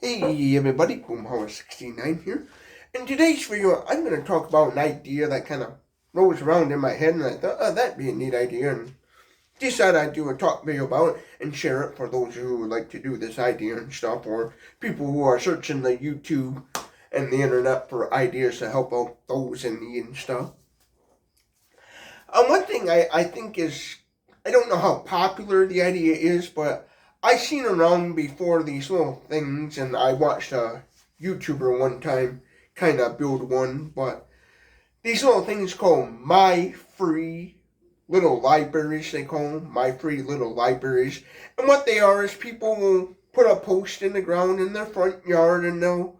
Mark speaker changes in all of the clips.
Speaker 1: Hey everybody, Boomhauer69 here. In today's video, I'm going to talk about an idea that kind of rolls around in my head, and I thought, oh, that'd be a neat idea, and decided I'd do a talk video about it and share it for those who would like to do this idea and stuff, or people who are searching the YouTube and the internet for ideas to help out those in need and stuff. One thing I think is, I don't know how popular the idea is, but I seen around before these little things, and I watched a YouTuber one time kind of build one, but these little things called My Free Little Libraries, they call them, My Free Little Libraries, and what they are is people will put a post in the ground in their front yard, and they'll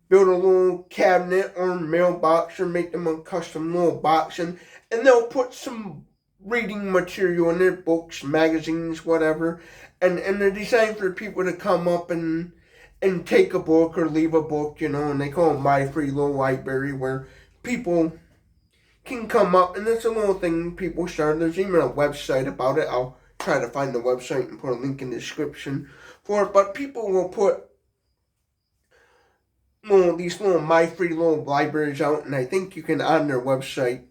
Speaker 1: build a little cabinet or mailbox or make them a custom little box, and they'll put some reading material in their books, magazines, whatever, and they're designed for people to come up and take a book or leave a book, and they call it My Free Little Library, where people can come up, and it's a little thing people started. There's even a website about it. I'll try to find the website and put a link in the description for it, but people will put these little My Free Little Libraries out, and I think you can, on their website,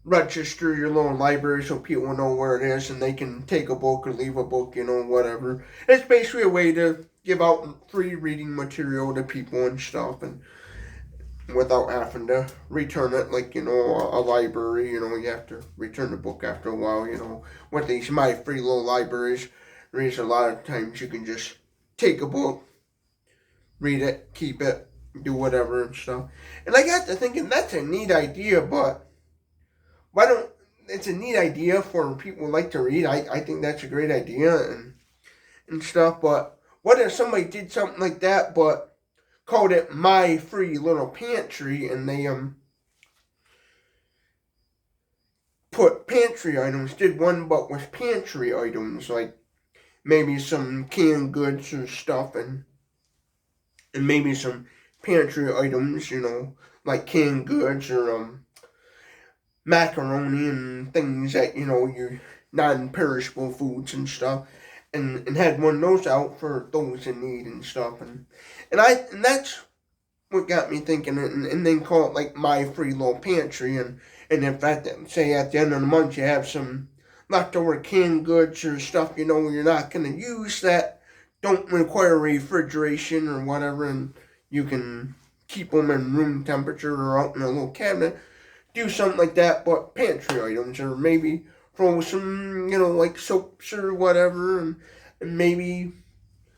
Speaker 1: register your little library so people know where it is and they can take a book or leave a book, whatever. It's basically a way to give out free reading material to people and stuff, and without having to return it like, a library, you have to return the book after a while, with these My Free Little Libraries, there's a lot of times you can just take a book, read it, keep it, do whatever and stuff. And I got to thinking, that's a neat idea, but it's a neat idea for people who like to read. I think that's a great idea and stuff, but what if somebody did something like that but called it My Free Little Pantry, and they put pantry items, did one but with pantry items, like maybe some canned goods or stuff, and maybe some pantry items, like canned goods or macaroni and things that, your non-perishable foods and stuff, and had one of those out for those in need and stuff, and that's what got me thinking, and then call it like My Free Little Pantry, and if say at the end of the month you have some leftover canned goods or stuff, you're not going to use that don't require refrigeration or whatever, and you can keep them in room temperature or out in a little cabinet, do something like that, but pantry items, or maybe throw some, like soaps or whatever, and maybe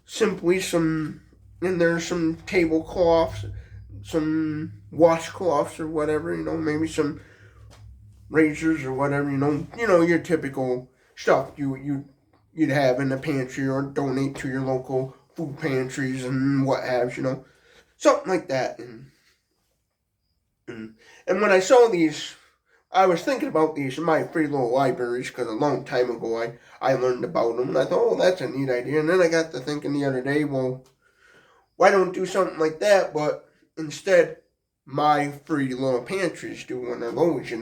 Speaker 1: simply and there's some tablecloths, some washcloths or whatever, maybe some razors or whatever, your typical stuff you'd have in the pantry or donate to your local food pantries and what have, something like that. And when I saw these, I was thinking about these My Free Little Libraries, because a long time ago I learned about them, and I thought, oh, that's a neat idea. And then I got to thinking the other day, well, why don't do something like that, but instead, My Free Little Pantries do one of those, And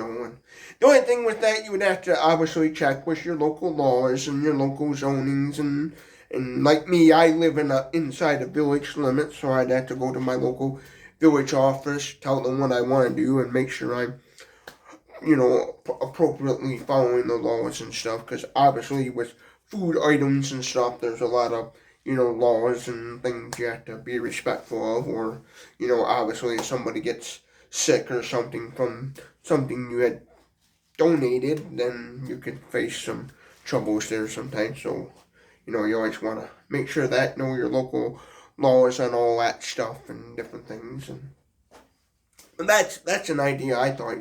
Speaker 1: the only thing with that, you would have to obviously check with your local laws and your local zonings, and like me, I live inside a village limit, so I'd have to go to my local village office, tell them what I want to do, and make sure I'm, appropriately following the laws and stuff, because obviously with food items and stuff, there's a lot of, laws and things you have to be respectful of, or, obviously if somebody gets sick or something from something you had donated, then you could face some troubles there sometimes, so, you always want to make sure that, know your local laws and all that stuff and different things, and that's an idea I thought,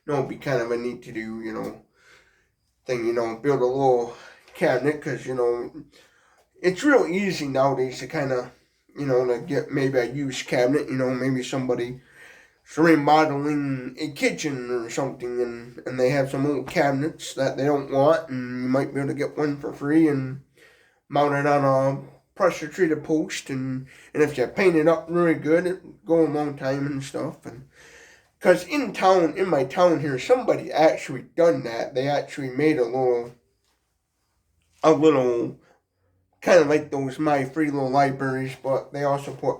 Speaker 1: it'd be kind of a neat to do, thing, build a little cabinet, because, it's real easy nowadays to kind of, to get maybe a used cabinet, maybe somebody remodeling a kitchen or something, and they have some old cabinets that they don't want, and you might be able to get one for free and mount it on a pressure treated post, and if you paint it up really good, it'll go a long time and stuff. And because in my town here, somebody actually done that. They actually made a little kind of like those My Free Little Libraries, but they also put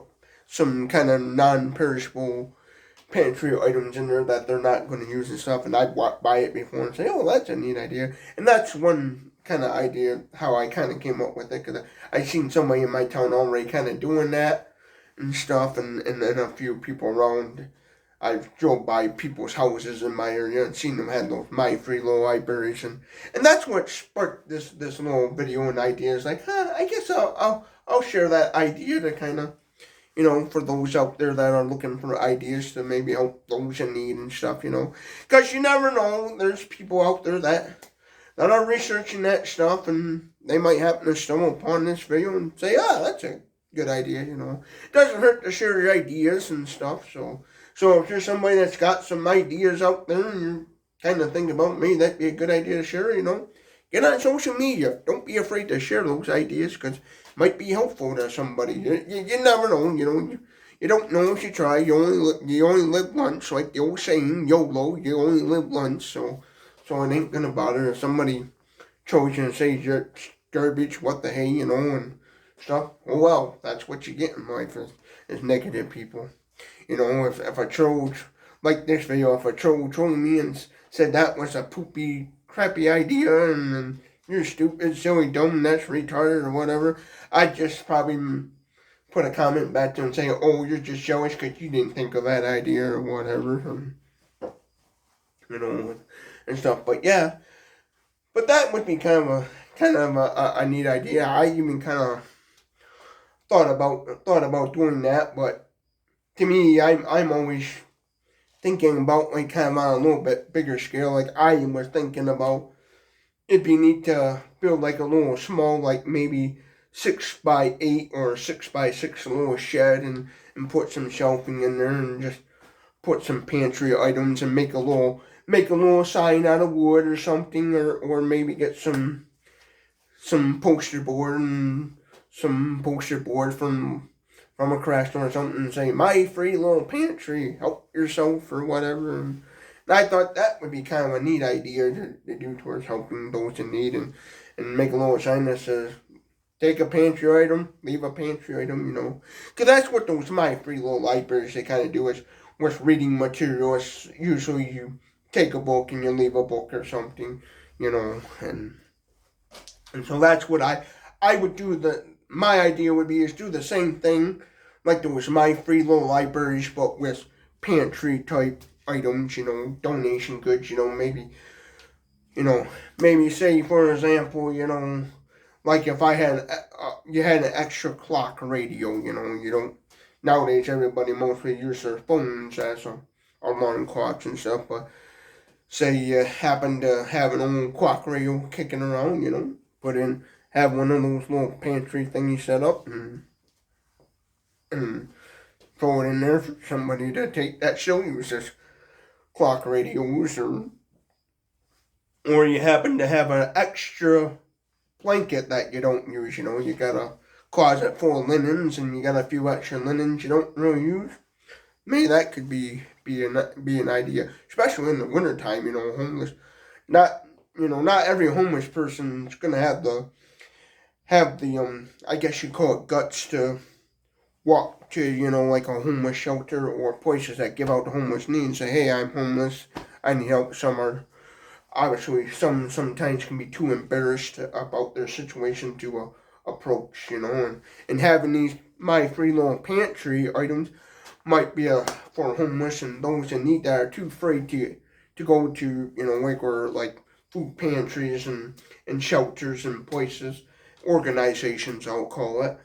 Speaker 1: some kind of non-perishable pantry items in there that they're not going to use and stuff. And I'd walk by it before and say, "Oh, that's a neat idea." And that's one kind of idea how I kind of came up with it, because I seen somebody in my town already kind of doing that and stuff, and then a few people around. I drove by people's houses in my area and seen them had those My Free Little Libraries, and that's what sparked this little video and idea. Is like, I guess I'll share that idea to kind of, for those out there that are looking for ideas to maybe help those in need and stuff, because you never know. There's people out there that are researching that stuff, and they might happen to stumble upon this video and say, that's a good idea, It doesn't hurt to share your ideas and stuff, so if you're somebody that's got some ideas out there and you're kind of thinking about me, that'd be a good idea to share, Get on social media. Don't be afraid to share those ideas, because it might be helpful to somebody. You never know, You don't know if you try. You only live once, like the old saying, YOLO. You only live once, so it ain't gonna bother if somebody chose you and says you're garbage, what the hey, and stuff. Oh well, that's what you get in life is negative people. If a troll, like this video, if a troll trolled me and said that was a poopy, crappy idea, and you're stupid, silly, dumb, that's retarded, or whatever, I'd just probably put a comment back to him saying, "Oh, you're just jealous because you didn't think of that idea," or whatever, and stuff. But yeah, but that would be kind of a neat idea. I even kind of thought about doing that, but to me, I'm always thinking about like kind of on a little bit bigger scale. Like I was thinking about it'd be neat to build like a little small, like maybe 6x8 or 6x6 little shed, and put some shelving in there and just put some pantry items and make a little sign out of wood or something, or maybe get some poster board and some poster board from a craft store or something and say, "My free little pantry, help yourself," or whatever. And I thought that would be kind of a neat idea to do towards helping those in need, and make a little sign that says, "Take a pantry item, leave a pantry item," Because that's what those My Free Little Libraries, they kind of do is with reading materials. Usually you take a book and you leave a book or something, and so that's what I would do. My idea would be is do the same thing like there was My Free Little Libraries, but with pantry type items, donation goods, maybe say for example, like if I had you had an extra clock radio, you don't nowadays everybody mostly use their phones as alarm clocks and stuff, but say you happen to have an old clock radio kicking around, have one of those little pantry thingies set up, and throw it in there for somebody to take that still uses clock radios, or you happen to have an extra blanket that you don't use, you got a closet full of linens and you got a few extra linens you don't really use. Maybe that could be an idea, especially in the wintertime, homeless. Not every homeless person's gonna have the I guess you'd call it guts to walk to, like a homeless shelter or places that give out the homeless need and say, "Hey, I'm homeless, I need help." Some are obviously sometimes can be too embarrassed about their situation to approach, and having these My Free Little Pantry items might be for homeless and those in need that are too afraid to go to, like food pantries and shelters and places, organizations I'll call it.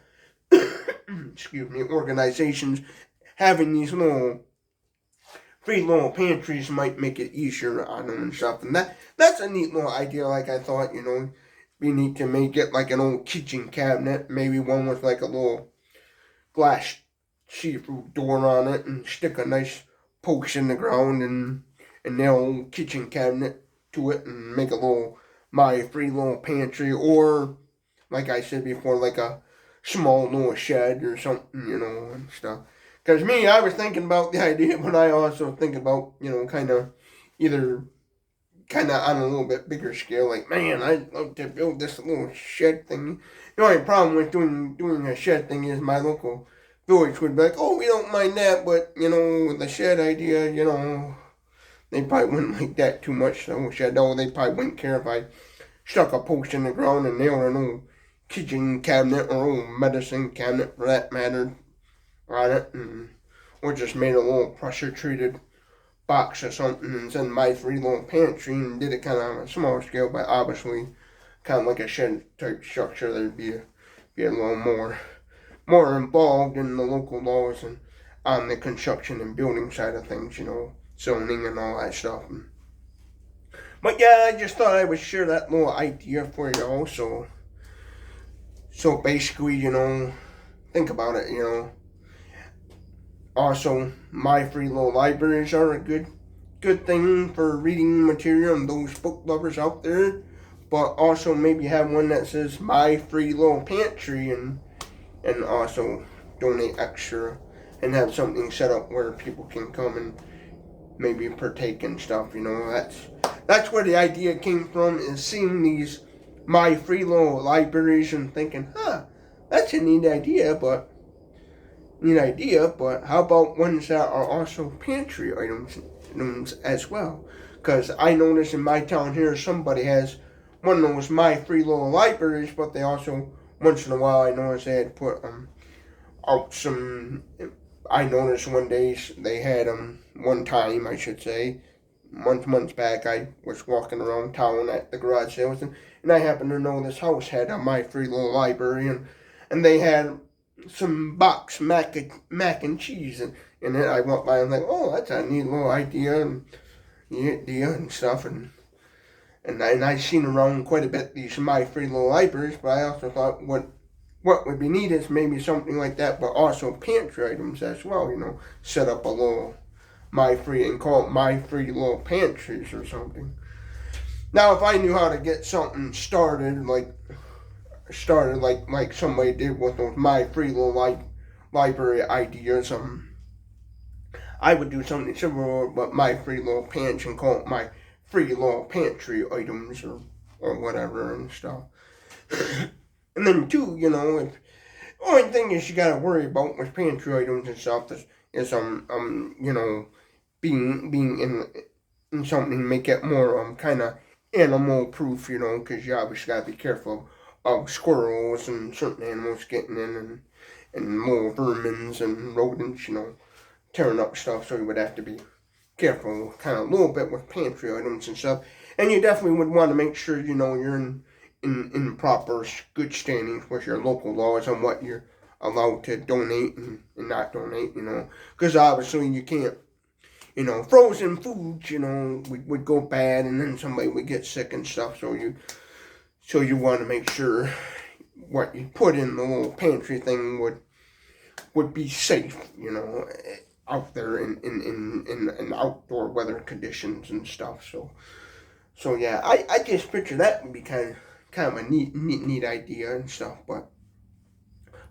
Speaker 1: Excuse me, organizations having these free little pantries might make it easier on them and stuff. And that's a neat little idea. Like I thought, be neat to make it like an old kitchen cabinet, maybe one with like a little glass see-through door on it, and stick a nice post in the ground and nail a kitchen cabinet to it, and make a little My Free Little Pantry, or like I said before, like a small little shed or something, and stuff. Because me, I was thinking about the idea, but I also think about, kind of either kind of on a little bit bigger scale. Like, man, I'd love to build this little shed thing. The only problem with doing a shed thing is my local village would be like, oh, we don't mind that, but with the shed idea, they probably wouldn't like that too much. The shed, though, they probably wouldn't care if I stuck a post in the ground and nailed an old kitchen cabinet or old medicine cabinet for that matter on it, or just made a little pressure treated box or something and send my free little pantry and did it kind of on a small scale, but obviously kind of like a shed type structure. There'd be a little more involved in the local laws and on the construction and building side of things, zoning and all that stuff. But yeah, I just thought I would share that little idea for y'all. So basically, think about it, Also, my free little libraries are a good thing for reading material and those book lovers out there. But also maybe have one that says my free little pantry and also donate extra and have something set up where people can come and maybe partake and stuff. That's where the idea came from, is seeing these my free little libraries and thinking, that's a neat idea, but how about ones that are also pantry items as well? Because I notice in my town here, somebody has one of those my free little libraries, but they also, once in a while, I noticed they had put out some. I noticed one day they had one time, I should say, months back, I was walking around town at the garage sales, and I happened to know this house had a my free little library, and they had some box mac and cheese in it. I went by and like, oh, that's a neat little idea and stuff, and I've seen around quite a bit these my free little libraries, but I also thought what would be neat is maybe something like that, but also pantry items as well. Set up a little my free and call it my free little pantries or something. Now, if I knew how to get something started like somebody did with those my free little library ideas, I would do something similar, but my free little pantry and call it my free little pantry items or whatever and stuff. And then too, if only thing is you gotta worry about with pantry items and stuff is being in something, make it more kind of animal proof, because you obviously gotta be careful of squirrels and certain animals getting in and more vermins and rodents, tearing up stuff. So you would have to be careful kind of a little bit with pantry items and stuff. And you definitely would want to make sure, you're in proper good standings with your local laws on what you're allowed to donate and not donate, because obviously you can't, frozen foods, would go bad and then somebody would get sick and stuff. So you want to make sure what you put in the little pantry thing would be safe, out there in outdoor weather conditions and stuff. So yeah, I just picture that would be kind of a neat idea and stuff. But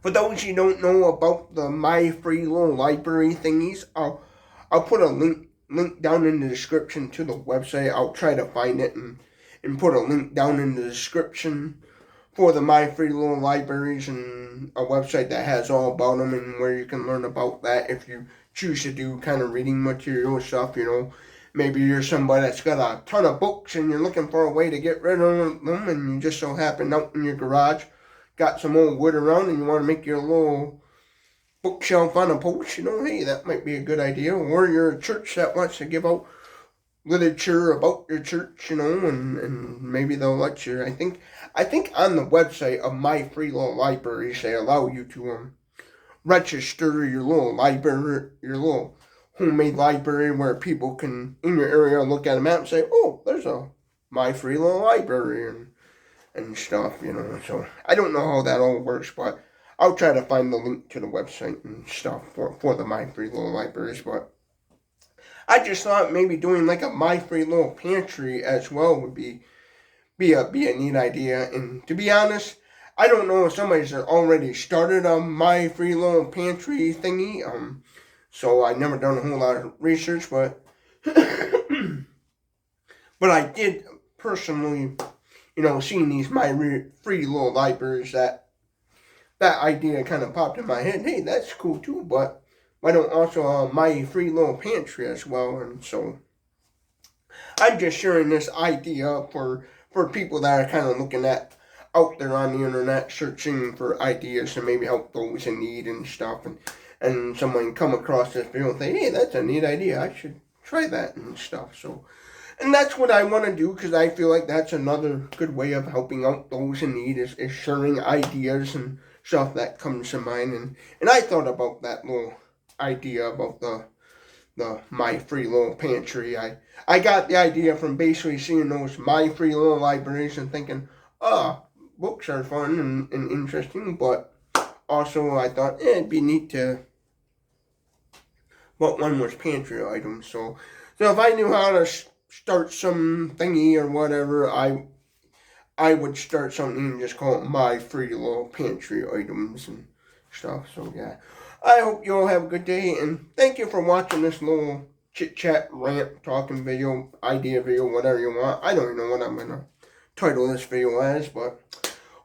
Speaker 1: for those you don't know about the my free little library thingies, I'll put a link down in the description to the website. I'll try to find it and put a link down in the description for the my free little libraries, and a website that has all about them and where you can learn about that if you choose to do kind of reading material stuff. Maybe you're somebody that's got a ton of books and you're looking for a way to get rid of them, and you just so happen out in your garage got some old wood around and you want to make your little bookshelf on a post, hey, that might be a good idea. Or you're a church that wants to give out literature about your church, and maybe they'll let you. I think on the website of my free little libraries, they allow you to register your little library, your little homemade library, where people can in your area look at a map and say, oh, there's a my free little library and stuff, So I don't know how that all works, but I'll try to find the link to the website and stuff for the my free little libraries. But I just thought maybe doing like a my free little pantry as well would be a neat idea. And to be honest, I don't know if somebody's already started a my free little pantry thingy. So I never done a whole lot of research, but But I did personally, seeing these free little libraries, that idea kind of popped in my head. Hey, that's cool too, but why don't also my free little pantry as well? And so I'm just sharing this idea for people that are kind of looking at out there on the internet searching for ideas to maybe help those in need and stuff, and someone come across this video and say, hey, that's a neat idea, I should try that and stuff. So, and that's what I want to do, because I feel like that's another good way of helping out those in need, is sharing ideas and stuff that comes to mind. And I thought about that little idea about the My Free Little Pantry. I got the idea from basically seeing those My Free Little libraries and thinking, oh, books are fun and interesting, but also I thought it'd be neat to, what one was pantry items. So if I knew how to start some thingy or whatever, I would start something and just call it My Free Little Pantry Items and stuff. So yeah, I hope you all have a good day, and thank you for watching this little chit chat rant talking video, idea video, whatever you want. I don't even know what I'm gonna title this video as, but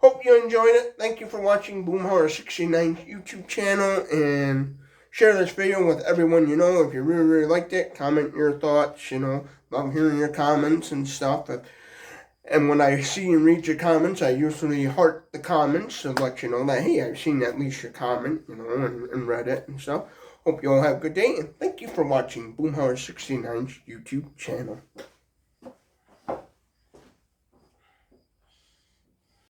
Speaker 1: hope you enjoyed it. Thank you for watching Boomhorror69's YouTube channel, and share this video with everyone you know. If you really liked it, comment your thoughts. Love hearing your comments and stuff. And when I see and read your comments, I usually heart the comments to let you know that, hey, I've seen at least your comment, and read it and stuff. Hope you all have a good day, and thank you for watching Boomhorror69's YouTube channel.